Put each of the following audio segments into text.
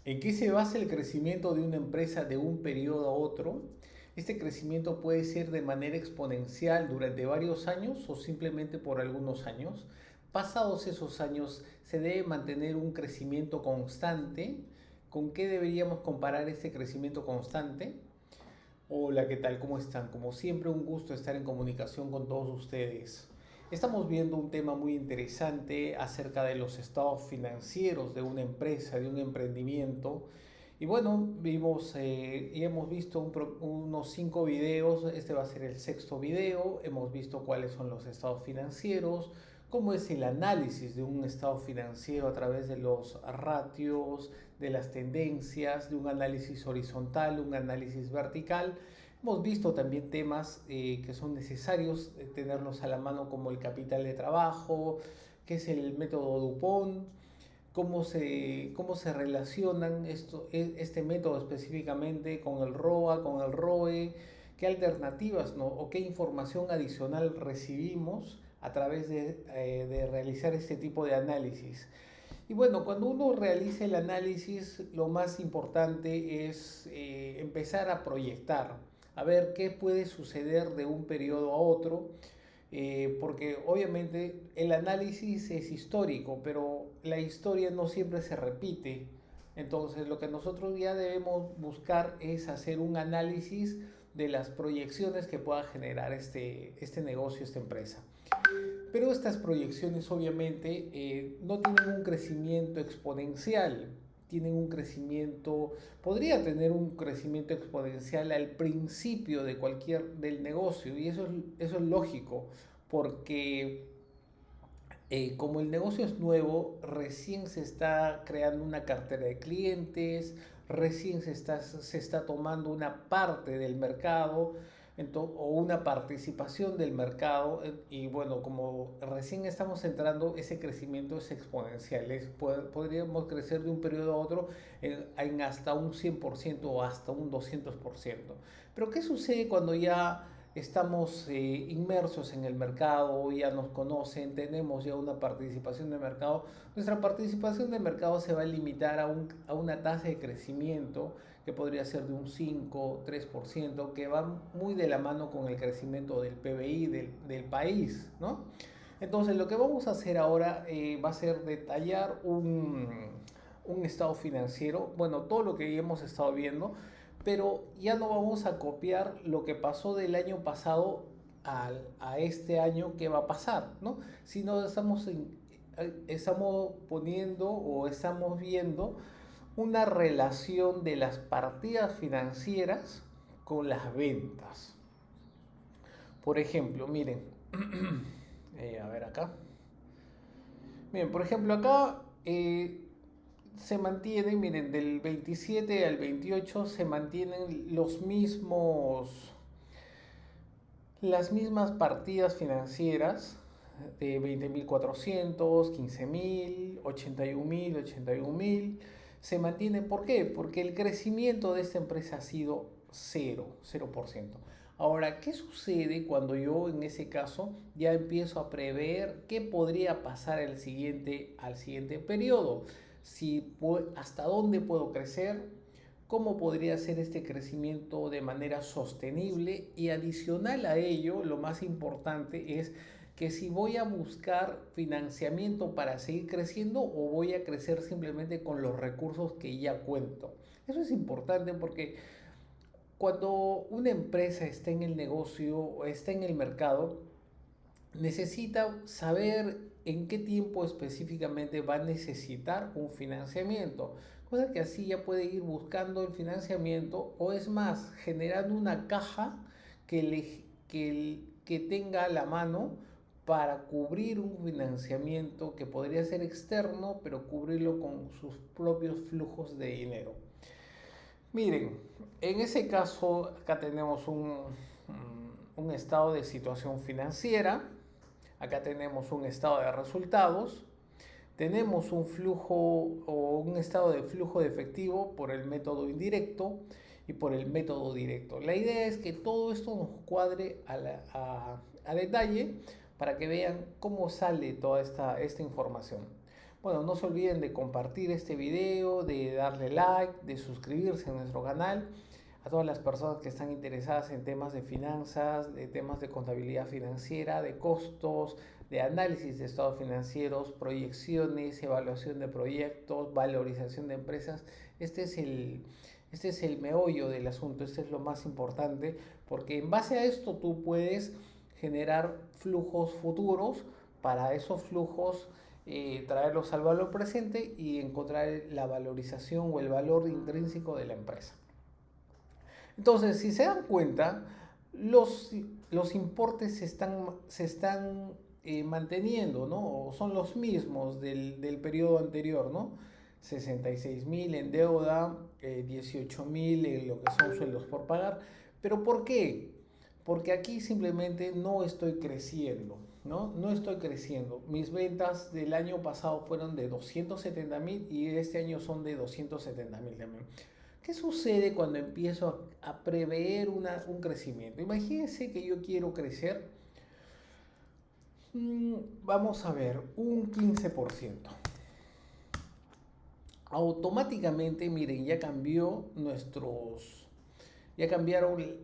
¿En qué se basa el crecimiento de una empresa de un periodo a otro? Este crecimiento puede ser de manera exponencial durante varios años o simplemente por algunos años. Pasados esos años, se debe mantener un crecimiento constante. ¿Con qué deberíamos comparar este crecimiento constante? Hola, ¿qué tal? ¿Cómo están? Como siempre, un gusto estar en comunicación con todos ustedes. Estamos viendo un tema muy interesante acerca de los estados financieros de una empresa, de un emprendimiento. Y bueno, vimos y hemos visto unos 5 videos. Este va a ser el sexto video. Hemos visto cuáles son los estados financieros, cómo es el análisis de un estado financiero a través de los ratios, de las tendencias, de un análisis horizontal, un análisis vertical. Hemos visto también temas que son necesarios tenerlos a la mano, como el capital de trabajo, que es el método Dupont, cómo se relacionan este método específicamente con el ROA, con el ROE, qué alternativas, ¿no? O qué información adicional recibimos a través de realizar este tipo de análisis. Y bueno, cuando uno realiza el análisis, lo más importante es empezar a proyectar, a ver qué puede suceder de un periodo a otro, porque obviamente el análisis es histórico, pero la historia no siempre se repite. Entonces, lo que nosotros ya debemos buscar es hacer un análisis de las proyecciones que pueda generar este negocio, esta empresa. Pero estas proyecciones obviamente no tienen un crecimiento exponencial, tienen un crecimiento, podría tener un crecimiento exponencial al principio de del negocio, y eso es lógico, porque como el negocio es nuevo, recién se está creando una cartera de clientes, recién se está tomando una parte del mercado, o una participación del mercado, y bueno, como recién estamos entrando, ese crecimiento es exponencial. Podríamos crecer de un periodo a otro en hasta un 100% o hasta un 200%. Pero ¿qué sucede cuando ya estamos inmersos en el mercado, ya nos conocen, tenemos ya una participación de mercado? Nuestra participación de mercado se va a limitar a una tasa de crecimiento que podría ser de un 5-3%, que va muy de la mano con el crecimiento del PBI del país, ¿no? Entonces, lo que vamos a hacer ahora va a ser detallar un estado financiero, bueno, todo lo que hemos estado viendo, pero ya no vamos a copiar lo que pasó del año pasado a este año que va a pasar, ¿no? Sino estamos poniendo o estamos viendo una relación de las partidas financieras con las ventas. Por ejemplo, miren, a ver acá. Bien, por ejemplo, acá se mantienen, miren, del 27 al 28 se mantienen las mismas partidas financieras de 20.400, 15.000, 81.000, 81.000. Se mantienen, ¿por qué? Porque el crecimiento de esta empresa ha sido cero, 0%. Ahora, ¿qué sucede cuando yo en ese caso ya empiezo a prever qué podría pasar al siguiente periodo? Hasta dónde puedo crecer, cómo podría ser este crecimiento de manera sostenible, y adicional a ello, lo más importante es que si voy a buscar financiamiento para seguir creciendo o voy a crecer simplemente con los recursos que ya cuento. Eso es importante porque cuando una empresa está en el negocio o está en el mercado, necesita saber en qué tiempo específicamente va a necesitar un financiamiento, cosa que así ya puede ir buscando el financiamiento, o es más, generando una caja que tenga a la mano para cubrir un financiamiento que podría ser externo, pero cubrirlo con sus propios flujos de dinero. Miren, en ese caso acá tenemos un estado de situación financiera. Acá tenemos un estado de resultados, tenemos un flujo o un estado de flujo de efectivo por el método indirecto y por el método directo. La idea es que todo esto nos cuadre a detalle para que vean cómo sale toda esta información. Bueno, no se olviden de compartir este video, de darle like, de suscribirse a nuestro canal. A todas las personas que están interesadas en temas de finanzas, de temas de contabilidad financiera, de costos, de análisis de estados financieros, proyecciones, evaluación de proyectos, valorización de empresas. Este es el meollo del asunto, este es lo más importante, porque en base a esto tú puedes generar flujos futuros. Para esos flujos traerlos al valor presente y encontrar la valorización o el valor intrínseco de la empresa. Entonces, si se dan cuenta, los, los importes se están manteniendo, ¿no? O son los mismos del periodo anterior, ¿no? 66.000 en deuda, 18.000 en lo que son sueldos por pagar. ¿Pero por qué? Porque aquí simplemente no estoy creciendo, ¿no? No estoy creciendo. Mis ventas del año pasado fueron de 270.000 y este año son de 270.000 también. ¿Qué sucede cuando empiezo a prever un crecimiento? Imagínense que yo quiero crecer, vamos a ver, un 15%. Automáticamente, miren, ya cambiaron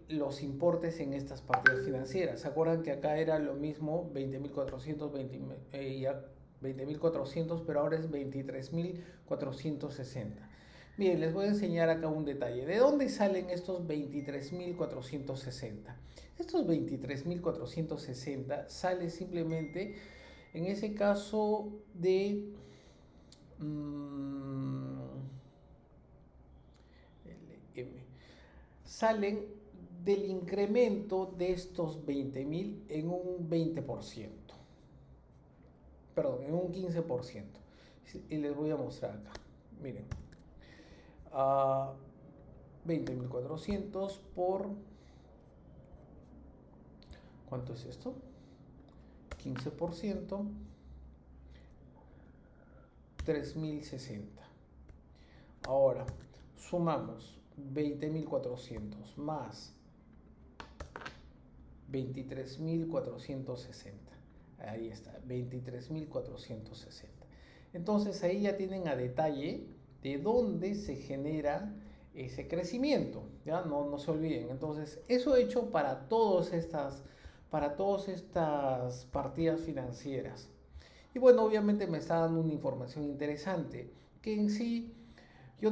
los importes en estas partidas financieras. ¿Se acuerdan que acá era lo mismo, 20.400, 20.400, pero ahora es 23.460? Miren, les voy a enseñar acá un detalle. ¿De dónde salen estos 23.460? Estos 23.460 sale simplemente, en ese caso, de... salen del incremento de estos 20.000 en un 20%. Perdón, en un 15%. Y les voy a mostrar acá. Miren. 20.400 por... ¿Cuánto es esto? 15%. 3.060. Ahora, sumamos 20.400 más 23.460. Ahí está, 23.460. Entonces ahí ya tienen a detalle de dónde se genera ese crecimiento, ¿ya? No se olviden. Entonces, eso hecho para todas estas partidas financieras. Y bueno, obviamente me está dando una información interesante, que en sí, yo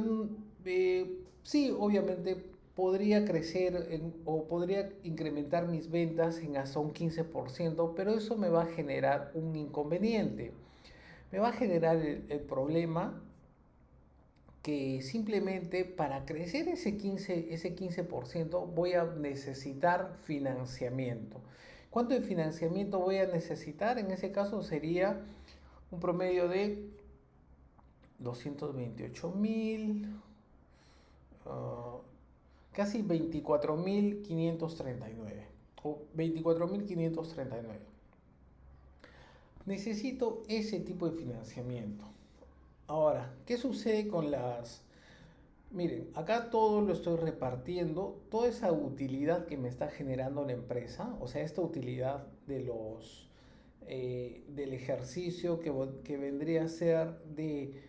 sí, obviamente podría crecer o podría incrementar mis ventas en hasta un 15%, pero eso me va a generar un inconveniente. Me va a generar el problema que simplemente para crecer ese 15% voy a necesitar financiamiento. ¿Cuánto de financiamiento voy a necesitar? En ese caso sería un promedio de 228.000, casi 24.539 o 24.539. Necesito ese tipo de financiamiento. Ahora, ¿qué sucede con las... Miren, acá todo lo estoy repartiendo, toda esa utilidad que me está generando la empresa, o sea, esta utilidad de del ejercicio que vendría a ser de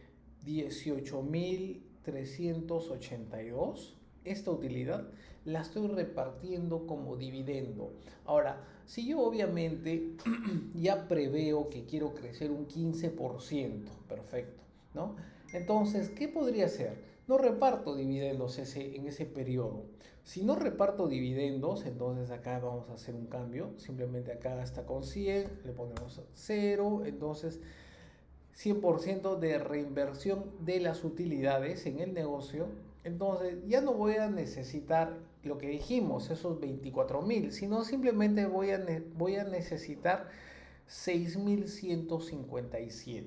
18.382, esta utilidad la estoy repartiendo como dividendo. Ahora, si yo obviamente ya preveo que quiero crecer un 15%, perfecto, ¿no? Entonces, ¿qué podría hacer? No reparto dividendos en ese periodo. Si no reparto dividendos, entonces acá vamos a hacer un cambio. Simplemente acá está con 100, le ponemos 0. Entonces, 100% de reinversión de las utilidades en el negocio. Entonces, ya no voy a necesitar lo que dijimos, esos 24.000, sino simplemente voy a necesitar 6.157.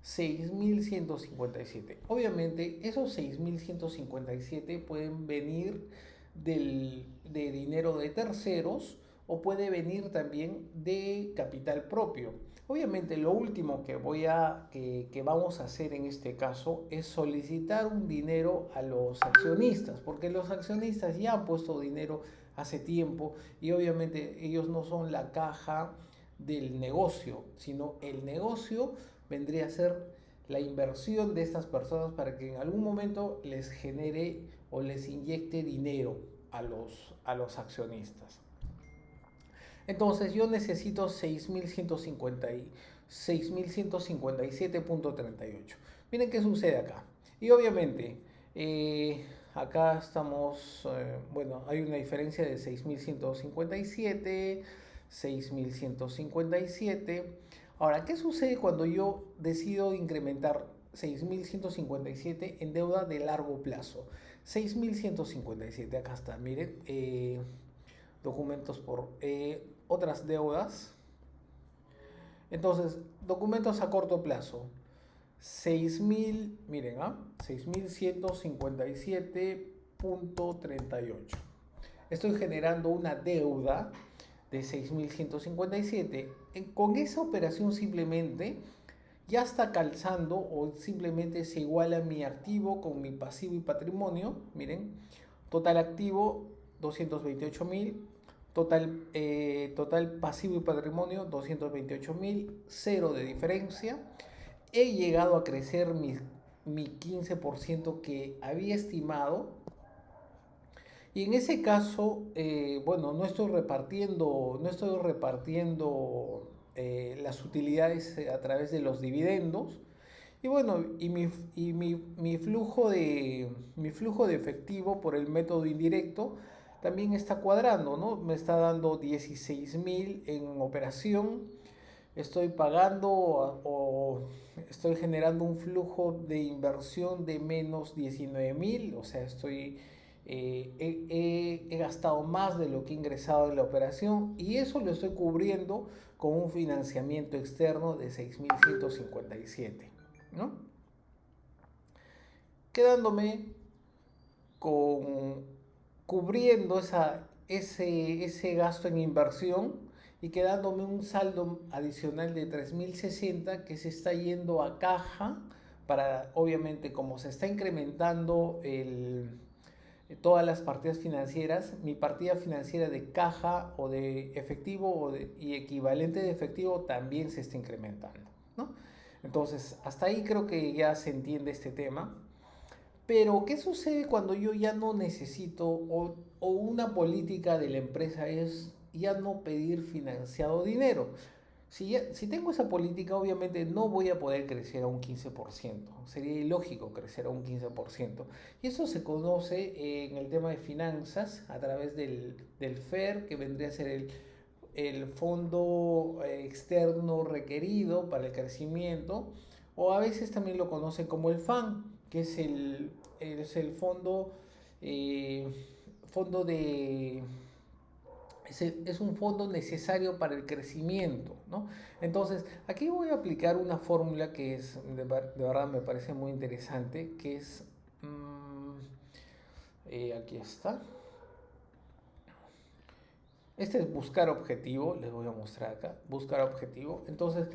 6.157. Obviamente, esos 6.157 pueden venir de dinero de terceros o puede venir también de capital propio. Obviamente, lo último que vamos a hacer en este caso es solicitar un dinero a los accionistas, porque los accionistas ya han puesto dinero hace tiempo y obviamente ellos no son la caja del negocio, sino el negocio vendría a ser la inversión de estas personas para que en algún momento les genere o les inyecte dinero a los accionistas. Entonces yo necesito 6.157.38. Miren qué sucede acá. Y obviamente, acá estamos, bueno, hay una diferencia de 6.157, 6.157. Ahora, ¿qué sucede cuando yo decido incrementar 6.157 en deuda de largo plazo? 6.157, acá está, miren, documentos por otras deudas. Entonces, documentos a corto plazo. 6.000, miren, 6.157.38. Estoy generando una deuda de 6.157. Con esa operación simplemente ya está calzando o simplemente se iguala mi activo con mi pasivo y patrimonio. Miren, total activo 228.000, total pasivo y patrimonio 228.000, cero de diferencia. He llegado a crecer mi 15% que había estimado. Y en ese caso, bueno, no estoy repartiendo las utilidades a través de los dividendos. Y bueno, mi flujo de efectivo por el método indirecto también está cuadrando, ¿no? Me está dando 16.000 en operación. Estoy pagando o estoy generando un flujo de inversión de menos 19.000, o sea, he gastado más de lo que he ingresado en la operación y eso lo estoy cubriendo con un financiamiento externo de 6.157, ¿no? Quedándome con cubriendo ese gasto en inversión y quedándome un saldo adicional de 3.060 que se está yendo a caja para, obviamente, como se está incrementando todas las partidas financieras, mi partida financiera de caja o de efectivo y equivalente de efectivo también se está incrementando, ¿no? Entonces, hasta ahí creo que ya se entiende este tema. Pero, ¿qué sucede cuando yo ya no necesito o una política de la empresa es ya no pedir financiado dinero? Si tengo esa política, obviamente no voy a poder crecer a un 15%. Sería ilógico crecer a un 15%. Y eso se conoce en el tema de finanzas a través del FER, que vendría a ser el fondo externo requerido para el crecimiento, o a veces también lo conocen como el FAN, que es el fondo, fondo de es un fondo necesario para el crecimiento, ¿no? Entonces, aquí voy a aplicar una fórmula que de verdad me parece muy interesante, que es, aquí está. Este es buscar objetivo, les voy a mostrar acá, buscar objetivo. Entonces,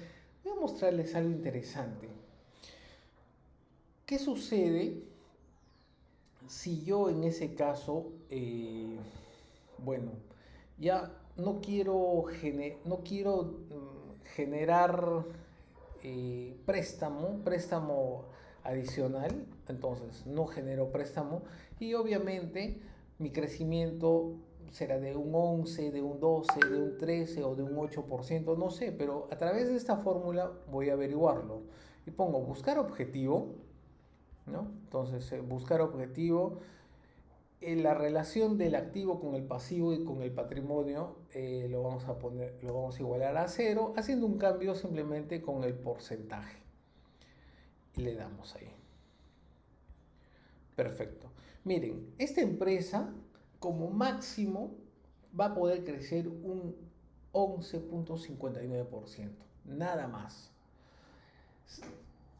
voy a mostrarles algo interesante. ¿Qué sucede si yo en ese caso, bueno, ya no quiero generar préstamo adicional, entonces no genero préstamo y obviamente mi crecimiento será de un 11, de un 12, de un 13 o de un 8%, no sé, pero a través de esta fórmula voy a averiguarlo y pongo buscar objetivo, ¿no? Entonces buscar objetivo, la relación del activo con el pasivo y con el patrimonio lo vamos a igualar a cero, haciendo un cambio simplemente con el porcentaje. Y le damos ahí. Perfecto. Miren, esta empresa como máximo va a poder crecer un 11.59%. Nada más.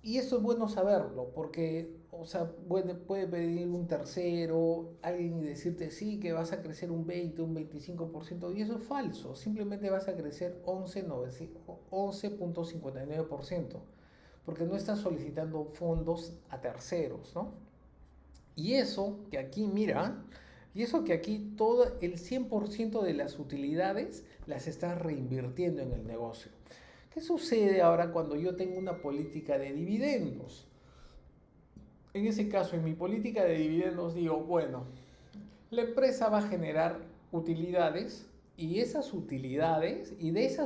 Y eso es bueno saberlo, porque, o sea, puede pedir un tercero, alguien y decirte sí, que vas a crecer un 20, un 25%, y eso es falso. Simplemente vas a crecer 11.59%, porque no estás solicitando fondos a terceros, ¿no? Y eso que aquí, mira, y eso que aquí todo el 100% de las utilidades las estás reinvirtiendo en el negocio. ¿Qué sucede ahora cuando yo tengo una política de dividendos? En ese caso, en mi política de dividendos digo, bueno, la empresa va a generar utilidades y de esas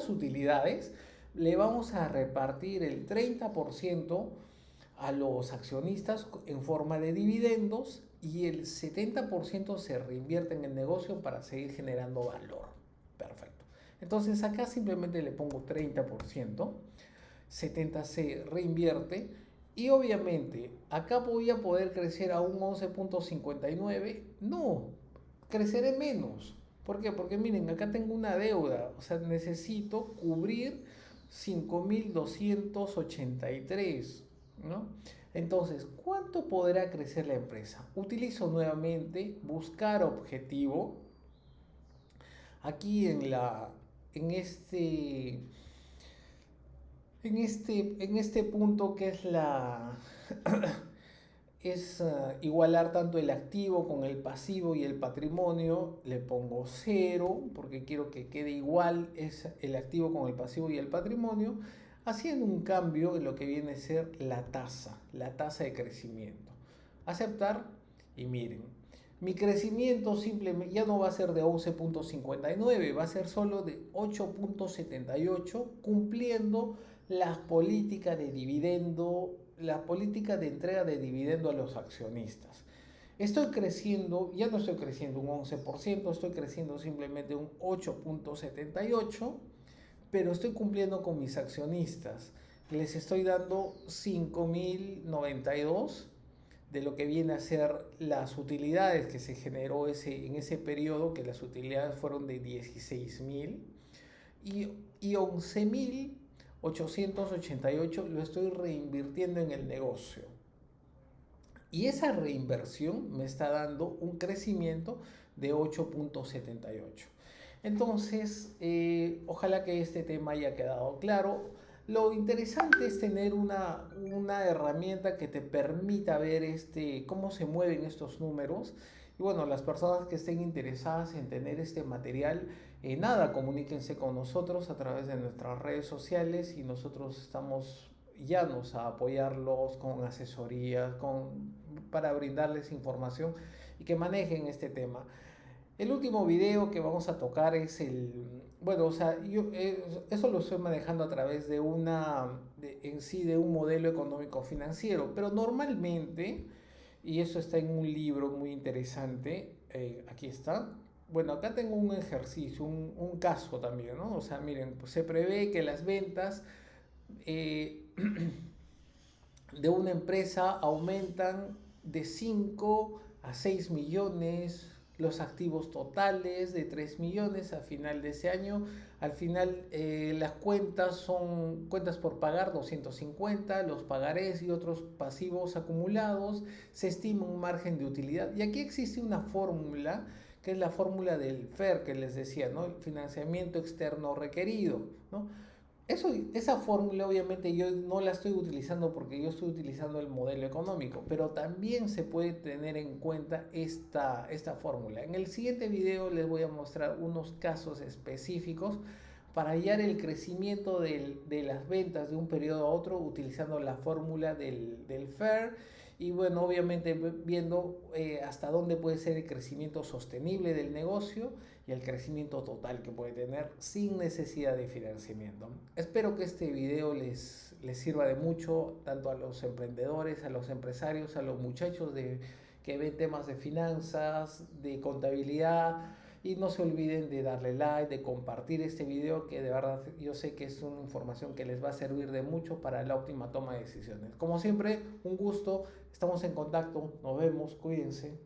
utilidades le vamos a repartir el 30% a los accionistas en forma de dividendos y el 70% se reinvierte en el negocio para seguir generando valor. Perfecto. Entonces acá simplemente le pongo 30%, 70% se reinvierte y obviamente acá voy a poder crecer a un 11.59. No, creceré menos. ¿Por qué? Porque miren, acá tengo una deuda, o sea, necesito cubrir 5.283, ¿no? Entonces, ¿cuánto podrá crecer la empresa? Utilizo nuevamente buscar objetivo. Aquí en este, en este punto que es igualar tanto el activo con el pasivo y el patrimonio, le pongo 0 porque quiero que quede igual es el activo con el pasivo y el patrimonio, haciendo un cambio en lo que viene a ser la tasa de crecimiento. Aceptar y miren, mi crecimiento simplemente ya no va a ser de 11.59, va a ser solo de 8.78, cumpliendo las políticas de dividendo, la política de entrega de dividendo a los accionistas. Estoy creciendo, ya no estoy creciendo un 11%, estoy creciendo simplemente un 8.78, pero estoy cumpliendo con mis accionistas. Les estoy dando 5.092 de lo que viene a ser las utilidades que se generó en ese periodo, que las utilidades fueron de 16.000 y 11.888 lo estoy reinvirtiendo en el negocio. Y esa reinversión me está dando un crecimiento de 8.78. Entonces, ojalá que este tema haya quedado claro. Lo interesante es tener una herramienta que te permita ver cómo se mueven estos números. Y bueno, las personas que estén interesadas en tener este material, nada, comuníquense con nosotros a través de nuestras redes sociales y nosotros estamos llanos a apoyarlos con asesorías, para brindarles información y que manejen este tema. El último video que vamos a tocar es bueno, o sea, eso lo estoy manejando a través de de un modelo económico financiero, pero normalmente, y eso está en un libro muy interesante, aquí está. Bueno, acá tengo un ejercicio, un caso también, ¿no? O sea, miren, pues se prevé que las ventas eh, de una empresa aumentan de 5 a 6 millones, los activos totales de 3 millones a final de ese año. Al final las cuentas son cuentas por pagar 250, los pagarés y otros pasivos acumulados, se estima un margen de utilidad. Y aquí existe una fórmula que es la fórmula del FER que les decía, ¿no? El financiamiento externo requerido, ¿no? Esa fórmula obviamente yo no la estoy utilizando porque yo estoy utilizando el modelo económico, pero también se puede tener en cuenta esta fórmula. En el siguiente video les voy a mostrar unos casos específicos para hallar el crecimiento de las ventas de un periodo a otro utilizando la fórmula del FAIR y bueno, obviamente viendo hasta dónde puede ser el crecimiento sostenible del negocio y el crecimiento total que puede tener sin necesidad de financiamiento. Espero que este video les sirva de mucho tanto a los emprendedores, a los empresarios, a los muchachos que ven temas de finanzas, de contabilidad. Y no se olviden de darle like, de compartir este video que de verdad yo sé que es una información que les va a servir de mucho para la óptima toma de decisiones. Como siempre, un gusto, estamos en contacto, nos vemos, cuídense.